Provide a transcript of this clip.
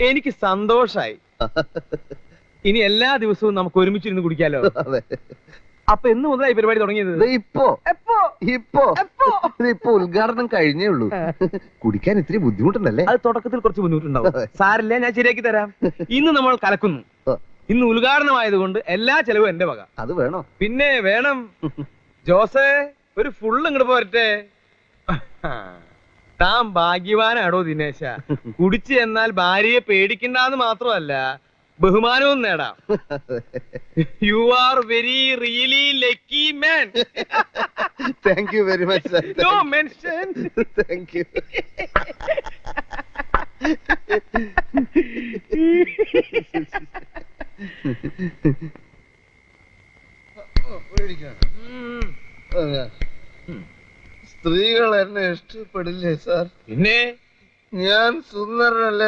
എനിക്ക് സന്തോഷായി. ഇനി എല്ലാ ദിവസവും നമുക്ക് ഒരുമിച്ചിരുന്ന് കുടിക്കാലോ. അപ്പൊ എന്ന് മുതലായി പരിപാടി തുടങ്ങിയത്? ഇപ്പൊ ഉദ്ഘാടനം കഴിഞ്ഞേ ഉള്ളൂ. കുടിക്കാൻ ഇത്തിരി ബുദ്ധിമുട്ടുണ്ടല്ലേ? അത് തുടക്കത്തിൽ കുറച്ച് ബുദ്ധിമുട്ടുണ്ടാവും. സാരില്ല, ഞാൻ ശരിയാക്കി തരാം. ഇന്ന് നമ്മൾ കലക്കുന്നു. ഇന്ന് ഉദ്ഘാടനമായതുകൊണ്ട് എല്ലാ ചെലവും എന്റെ വക. അത് വേണോ? പിന്നെ വേണം. ജോസേ, ഒരു ഫുള്ള് ഇങ്ങോട്ട് പോരട്ടെ. താൻ ഭാഗ്യവാനാണോ ദിനേശ. കുടിച്ചു എന്നാൽ ഭാര്യയെ പേടിക്കണ്ടെന്ന് മാത്രമല്ല, ബഹുമാനവും നേടാം. You are very really lucky man. Thank you very much. No mention. Thank you. സ്ത്രീകൾ എന്നെ ഇഷ്ടപ്പെടില്ലേ സാർ? പിന്നെ ഞാൻ സുന്ദരനല്ലേ